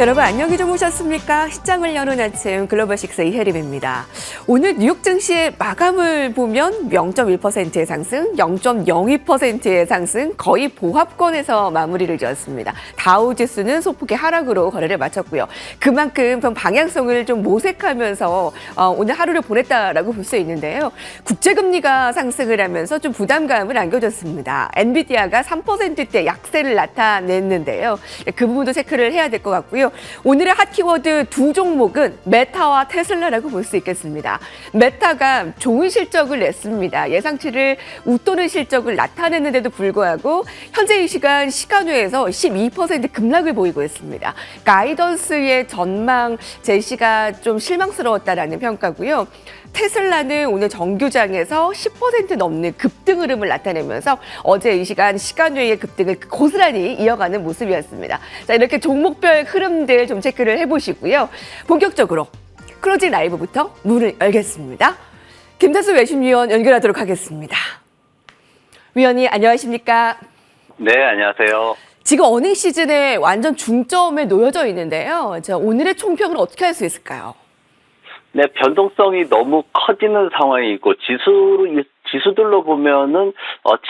여러분 안녕히 주무셨습니까? 시장을 여는 아침 글로벌 식스 이혜림입니다. 오늘 뉴욕 증시의 마감을 보면 0.1%의 상승, 0.02%의 상승, 거의 보합권에서 마무리를 지었습니다. 다우 지수는 소폭의 하락으로 거래를 마쳤고요. 그만큼 좀 방향성을 좀 모색하면서 오늘 하루를 보냈다라고 볼 수 있는데요. 국제금리가 상승을 하면서 좀 부담감을 안겨줬습니다. 엔비디아가 3%대 약세를 나타냈는데요. 그 부분도 체크를 해야 될 것 같고요. 오늘의 핫 키워드 두 종목은 메타와 테슬라라고 볼 수 있겠습니다. 메타가 좋은 실적을 냈습니다. 예상치를 웃도는 실적을 나타냈는데도 불구하고 현재 이 시간 시간외에서 12% 급락을 보이고 있습니다. 가이던스의 전망 제시가 좀 실망스러웠다라는 평가고요. 테슬라는 오늘 정규장에서 10% 넘는 급등 흐름을 나타내면서 어제 이 시간 시간외의 급등을 고스란히 이어가는 모습이었습니다. 자, 이렇게 종목별 흐름들 좀 체크를 해보시고요. 본격적으로 클로징 라이브부터 문을 열겠습니다. 김태수 외신위원 연결하도록 하겠습니다. 위원님 안녕하십니까? 네, 안녕하세요. 지금 어닝 시즌에 완전 중점에 놓여져 있는데요. 자, 오늘의 총평을 어떻게 할 수 있을까요? 네, 변동성이 너무 커지는 상황이고 지수들로 보면은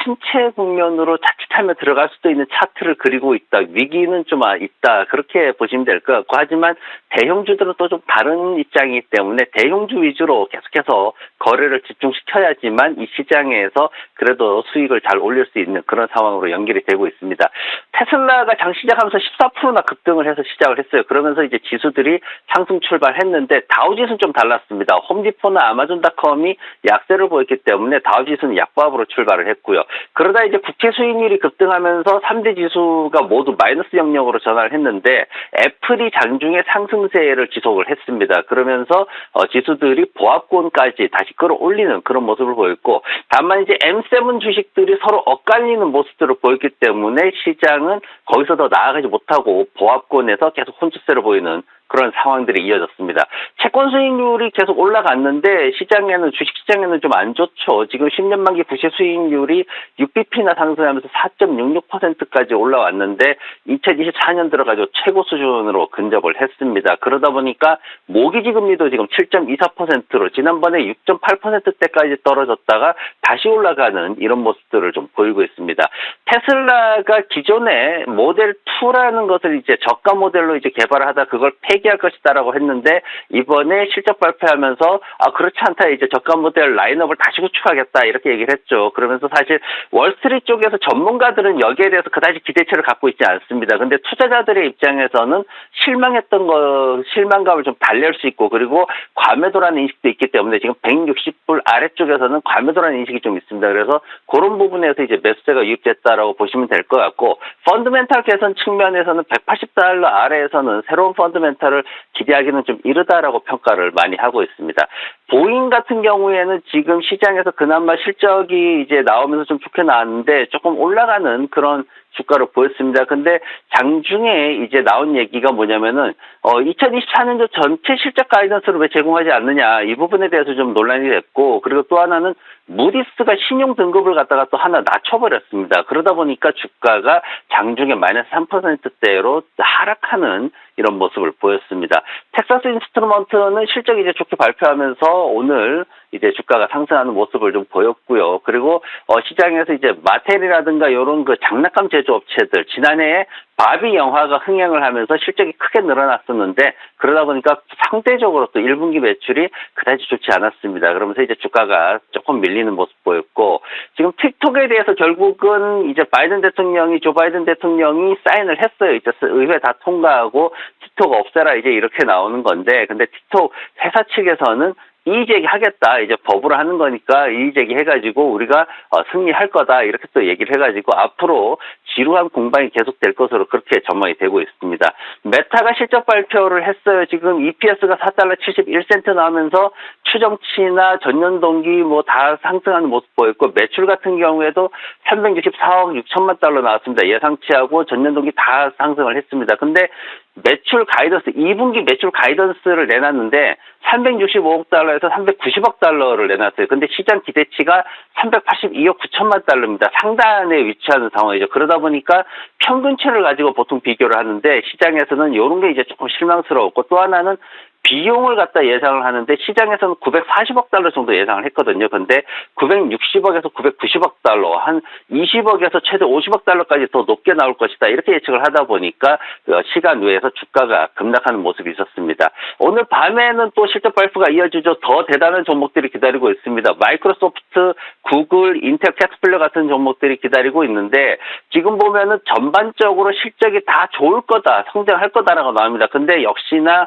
침체 국면으로 자칫하면 들어갈 수도 있는 차트를 그리고 있다. 위기는 좀 있다. 그렇게 보시면 될 것 같고, 하지만 대형주들은 또 좀 다른 입장이기 때문에 대형주 위주로 계속해서 거래를 집중시켜야지만 이 시장에서 그래도 수익을 잘 올릴 수 있는 그런 상황으로 연결이 되고 있습니다. 테슬라가 장 시작하면서 14%나 급등을 해서 시작을 했어요. 그러면서 이제 지수들이 상승 출발했는데 다우지수는 좀 달랐습니다. 홈디포나 아마존닷컴이 약세를 보였기 때문에 다우지수는 약보합으로 출발을 했고요. 그러다 이제 국채 수익률이 급등하면서 3대 지수가 모두 마이너스 영역으로 전환을 했는데 애플이 장중에 상승세를 지속을 했습니다. 그러면서 지수들이 보합권까지 다시 끌어올리는 그런 모습을 보였고, 다만 이제 M7 주식들이 서로 엇갈리는 모습들을 보였기 때문에 시장은 거기서 더 나아가지 못하고 보합권에서 계속 혼주세를 보이는 그런 상황들이 이어졌습니다. 채권 수익률이 계속 올라갔는데 주식시장에는 좀 안 좋죠. 지금 10년 만기 부채 수익률이 6bp나 상승하면서 4.66%까지 올라왔는데 2024년 들어가지고 최고 수준으로 근접을 했습니다. 그러다 보니까 모기지 금리도 지금 7.24%로 지난번에 6.8%대까지 떨어졌다가 다시 올라가는 이런 모습들을 좀 보이고 있습니다. 테슬라가 기존에 모델 2라는 것을 이제 저가 모델로 이제 개발을 하다 그걸 폐기할 것이다라고 했는데 이번에 실적 발표하면서 그렇지 않다, 이제 저가 모델 라인업을 다시 구축하겠다 이렇게 얘기를 했죠. 그러면서 사실 월스트리트 쪽에서 전문가들은 여기에 대해서 그다지 기대치를 갖고 있지 않습니다. 근데 투자자들의 입장에서는 실망감을 좀 달랠 수 있고, 그리고 과매도라는 인식도 있기 때문에 지금 160불 아래쪽에서는 과매도라는 인식이 좀 있습니다. 그래서 그런 부분에서 이제 매수세가 유입됐다라고 보시면 될 것 같고, 펀드멘탈 개선 측면에서는 180달러 아래에서는 새로운 펀드멘탈을 기대하기는 좀 이르다라고 평가를 많이 하고 있습니다. 보잉 같은 경우에는 지금 시장에서 그나마 실적이 이제 나오면서 좀 좋게 나왔는데 조금 올라가는 그런 주가로 보였습니다. 근데 장중에 이제 나온 얘기가 뭐냐면은 2024년도 전체 실적 가이던스를 왜 제공하지 않느냐, 이 부분에 대해서 좀 논란이 됐고, 그리고 또 하나는 무디스가 신용 등급을 갖다가 또 하나 낮춰버렸습니다. 그러다 보니까 주가가 장중에 마이너스 3%대로 하락하는 이런 모습을 보였습니다. 텍사스 인스트루먼트는 실적이 이제 좋게 발표하면서 오늘 이제 주가가 상승하는 모습을 좀 보였고요. 그리고 시장에서 이제 마텔이라든가 이런 그 장난감 제조업체들, 지난해에 바비 영화가 흥행을 하면서 실적이 크게 늘어났었는데 그러다 보니까 상대적으로 또 1분기 매출이 그다지 좋지 않았습니다. 그러면서 이제 주가가 조금 밀리는 모습 보였고, 지금 틱톡에 대해서 결국은 이제 조 바이든 대통령이 사인을 했어요. 이제 의회 다 통과하고 틱톡 없애라 이제 이렇게 나오는 건데, 근데 틱톡 회사 측에서는 이의제기 하겠다. 이제 법으로 하는 거니까 이의제기 해가지고 우리가 승리할 거다. 이렇게 또 얘기를 해가지고 앞으로 지루한 공방이 계속될 것으로 그렇게 전망이 되고 있습니다. 메타가 실적 발표를 했어요. 지금 EPS가 $4.71 나오면서 추정치나 전년 동기 뭐 다 상승하는 모습 보였고 매출 같은 경우에도 364억 6천만 달러 나왔습니다. 예상치하고 전년 동기 다 상승을 했습니다. 근데 매출 가이던스 2분기 매출 가이던스를 내놨는데 365억 달러에서 390억 달러를 내놨어요. 근데 시장 기대치가 382억 9천만 달러입니다. 상단에 위치하는 상황이죠. 그러다 보니까 평균치를 가지고 보통 비교를 하는데 시장에서는 이런 게 이제 조금 실망스러웠고 또 하나는 비용을 갖다 예상을 하는데 시장에서는 940억 달러 정도 예상을 했거든요. 근데 960억에서 990억 달러, 한 20억에서 최대 50억 달러까지 더 높게 나올 것이다. 이렇게 예측을 하다 보니까 시간 외에서 주가가 급락하는 모습이 있었습니다. 오늘 밤에는 또 실적 발표가 이어지죠. 더 대단한 종목들이 기다리고 있습니다. 마이크로소프트, 구글, 인텔, 텍스플레 같은 종목들이 기다리고 있는데 지금 보면은 전반적으로 실적이 다 좋을 거다, 성장할 거다라고 나옵니다. 근데 역시나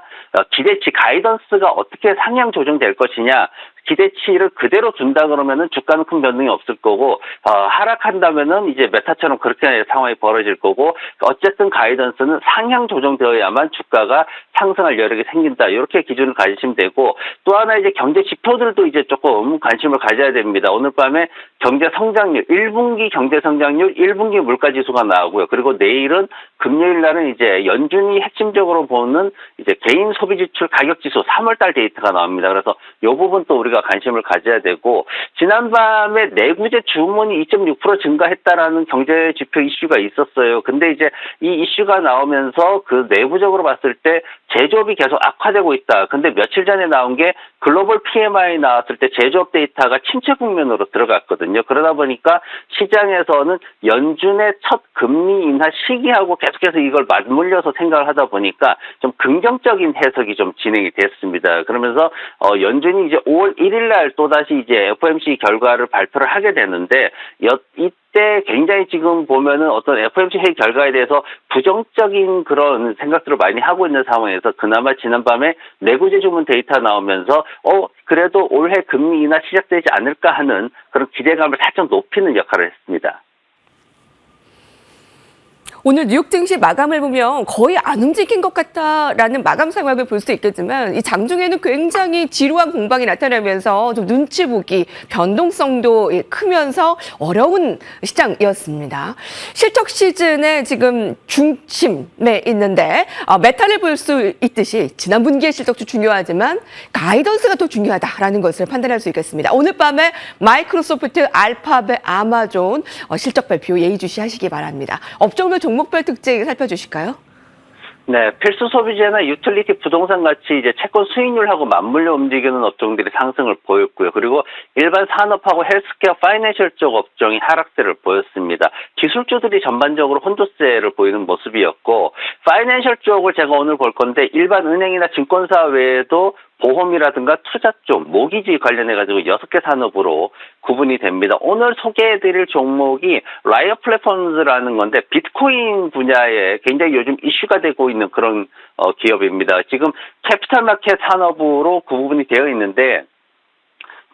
기대치 가이던스가 어떻게 상향 조정될 것이냐, 기대치를 그대로 둔다 그러면은 주가는 큰 변동이 없을 거고 하락한다면은 이제 메타처럼 그렇게 상황이 벌어질 거고 어쨌든 가이던스는 상향 조정되어야만 주가가 상승할 여력이 생긴다. 이렇게 기준을 가지시면 되고 또 하나 이제 경제 지표들도 이제 조금 관심을 가져야 됩니다. 오늘 밤에 경제 성장률 1분기 경제 성장률 1분기 물가 지수가 나오고요. 그리고 내일은 금요일 날은 이제 연준이 핵심적으로 보는 이제 개인 소비 지출 가격 지수 3월 달 데이터가 나옵니다. 그래서 이 부분 또 우리가 관심을 가져야 되고 지난밤에 내구재 주문이 2.6% 증가했다라는 경제 지표 이슈가 있었어요. 근데 이제 이 이슈가 나오면서 그 내부적으로 봤을 때 제조업이 계속 악화되고 있다. 근데 며칠 전에 나온 게 글로벌 PMI 나왔을 때 제조업 데이터가 침체 국면으로 들어갔거든요. 그러다 보니까 시장에서는 연준의 첫 금리 인하 시기하고 계속해서 이걸 맞물려서 생각을 하다 보니까 좀 긍정적인 해석이 좀 진행이 됐습니다. 그러면서 연준이 이제 5월 1일 날 또다시 이제 FOMC 결과를 발표를 하게 되는데 이때 굉장히 지금 보면은 어떤 FOMC 회의 결과에 대해서 부정적인 그런 생각들을 많이 하고 있는 상황에서 그나마 지난밤에 내구재 주문 데이터 나오면서 그래도 올해 금리 인하 시작되지 않을까 하는 그런 기대감을 살짝 높이는 역할을 했습니다. 오늘 뉴욕 증시 마감을 보면 거의 안 움직인 것 같다라는 마감 상황을 볼 수 있겠지만 이 장중에는 굉장히 지루한 공방이 나타나면서 좀 눈치 보기, 변동성도 크면서 어려운 시장이었습니다. 실적 시즌에 지금 중심에 있는데 메타를 볼 수 있듯이 지난 분기의 실적도 중요하지만 가이던스가 더 중요하다라는 것을 판단할 수 있겠습니다. 오늘 밤에 마이크로소프트, 알파벳, 아마존 실적 발표 예의주시하시기 바랍니다. 업종별 종목별 특징 살펴주실까요? 네, 필수 소비재나 유틸리티 부동산 같이 이제 채권 수익률하고 맞물려 움직이는 업종들이 상승을 보였고요. 그리고 일반 산업하고 헬스케어, 파이낸셜 쪽 업종이 하락세를 보였습니다. 기술주들이 전반적으로 혼조세를 보이는 모습이었고, 파이낸셜 쪽을 제가 오늘 볼 건데 일반 은행이나 증권사 외에도 보험이라든가 투자 쪽, 모기지 관련해가지고 6개 산업으로 구분이 됩니다. 오늘 소개해드릴 종목이 라이어 플랫폼즈라는 건데 비트코인 분야에 굉장히 요즘 이슈가 되고 있는 그런 기업입니다. 지금 캐피탈 마켓 산업으로 구분이 되어 있는데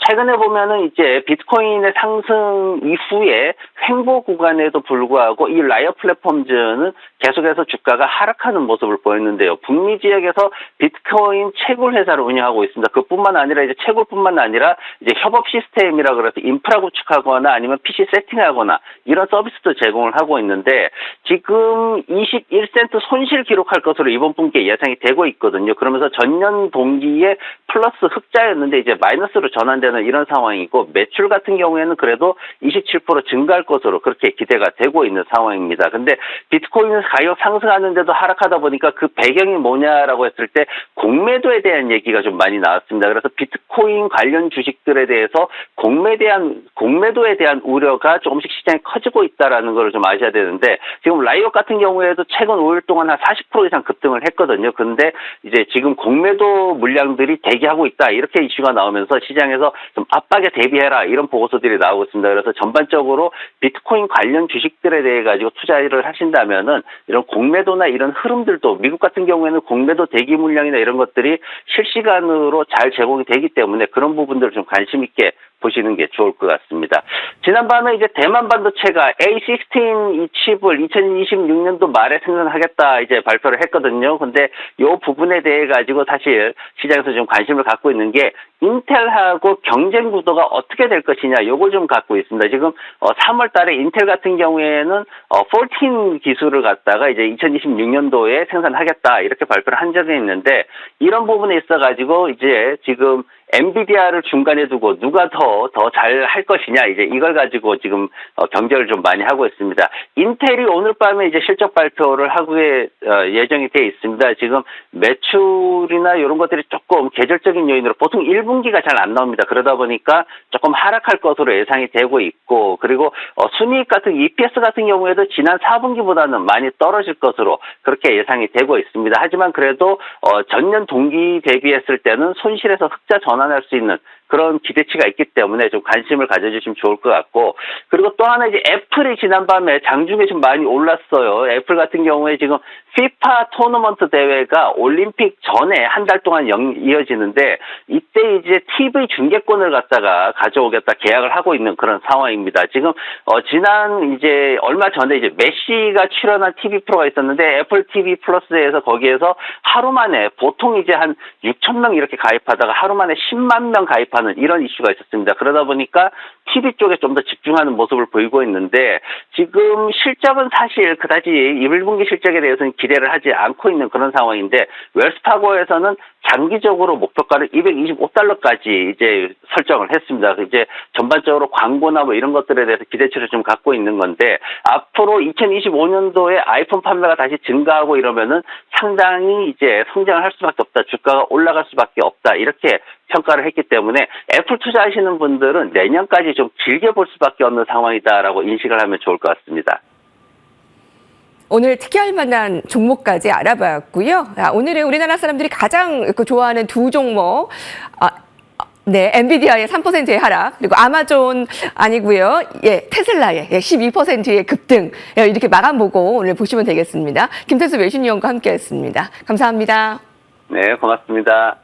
최근에 보면은 이제 비트코인의 상승 이후에 횡보 구간에도 불구하고 이 라이어 플랫폼즈는 계속해서 주가가 하락하는 모습을 보였는데요. 북미 지역에서 비트코인 채굴 회사를 운영하고 있습니다. 그뿐만 아니라 이제 채굴뿐만 아니라 이제 협업 시스템이라 그래서 인프라 구축하거나 아니면 PC 세팅하거나 이런 서비스도 제공을 하고 있는데 지금 21센트 손실 기록할 것으로 이번 분기에 예상이 되고 있거든요. 그러면서 전년 동기에 플러스 흑자였는데 이제 마이너스로 전환되는 이런 상황이고 매출 같은 경우에는 그래도 27% 증가할 것으로 그렇게 기대가 되고 있는 상황입니다. 근데 비트코인 가격 상승하는데도 하락하다 보니까 그 배경이 뭐냐라고 했을 때 공매도에 대한 얘기가 좀 많이 나왔습니다. 그래서 비트코인 관련 주식들에 대해서 공매도에 대한 우려가 조금씩 시장이 커지고 있다라는 걸 좀 아셔야 되는데 지금 라이엇 같은 경우에도 최근 5일 동안 한 40% 이상 급등을 했거든요. 근데 이제 지금 공매도 물량들이 대기하고 있다 이렇게 이슈가 나오면서 시장에서 좀 압박에 대비해라 이런 보고서들이 나오고 있습니다. 그래서 전반적으로 비트코인 관련 주식들에 대해 가지고 투자를 하신다면은 이런 공매도나 이런 흐름들도 미국 같은 경우에는 공매도 대기 물량이나 이런 것들이 실시간으로 잘 제공이 되기 때문에 그런 부분들을 좀 관심 있게 보시는 게 좋을 것 같습니다. 지난밤에 이제 대만 반도체가 A16 이 칩을 2026년도 말에 생산하겠다 이제 발표를 했거든요. 근데 이 부분에 대해 가지고 사실 시장에서 좀 관심을 갖고 있는 게 인텔하고 경쟁 구도가 어떻게 될 것이냐, 요걸 좀 갖고 있습니다. 지금 3월 달에 인텔 같은 경우에는 14 기술을 갖다가 이제 2026년도에 생산하겠다 이렇게 발표를 한 적이 있는데, 이런 부분에 있어 가지고 이제 지금 엔비디아를 중간에 두고 누가 더 잘 할 것이냐, 이제 이걸 가지고 지금 경쟁을 좀 많이 하고 있습니다. 인텔이 오늘 밤에 이제 실적 발표를 하고 예정이 돼 있습니다. 지금 매출이나 이런 것들이 조금 계절적인 요인으로 보통 1분기가 잘 안 나옵니다. 그러다 보니까 조금 하락할 것으로 예상이 되고 있고, 그리고 순이익 같은 EPS 같은 경우에도 지난 4분기보다는 많이 떨어질 것으로 그렇게 예상이 되고 있습니다. 하지만 그래도 전년 동기 대비했을 때는 손실에서 흑자 전환할 수 있는 그런 기대치가 있기 때문에 좀 관심을 가져주시면 좋을 것 같고, 그리고 또 하나 이제 애플이 지난밤에 장중에 좀 많이 올랐어요. 애플 같은 경우에 지금 피파 토너먼트 대회가 올림픽 전에 한 달 동안 이어지는데, 이때 이제 TV 중계권을 갖다가 가져오겠다 계약을 하고 있는 그런 상황입니다. 지금 지난 이제 얼마 전에 이제 메시가 출연한 TV 프로가 있었는데, 애플 TV 플러스에서 거기에서 하루 만에 보통 이제 한 6천 명 이렇게 가입하다가 하루 만에 10만 명 가입하는 이런 이슈가 있었습니다. 그러다 보니까 TV 쪽에 좀 더 집중하는 모습을 보이고 있는데, 지금 실적은 사실 그다지 1분기 실적에 대해서는 기대를 하지 않고 있는 그런 상황인데, 웰스파고에서는 장기적으로 목표가를 $225까지 이제 설정을 했습니다. 이제 전반적으로 광고나 뭐 이런 것들에 대해서 기대치를 좀 갖고 있는 건데, 앞으로 2025년도에 아이폰 판매가 다시 증가하고 이러면은 상당히 이제 성장을 할 수밖에 없다, 주가가 올라갈 수밖에 없다, 이렇게 평가를 했기 때문에 애플 투자하시는 분들은 내년까지 좀 길게 볼 수밖에 없는 상황이다라고 인식을 하면 좋을 것 같습니다. 오늘 특이할 만한 종목까지 알아봤고요. 오늘은 우리나라 사람들이 가장 좋아하는 두 종목, 네, 엔비디아의 3%의 하락, 그리고 아마존 아니고요, 테슬라의 12%의 급등, 이렇게 마감 보고 오늘 보시면 되겠습니다. 김태수 외신위원과 함께했습니다. 감사합니다. 네, 고맙습니다.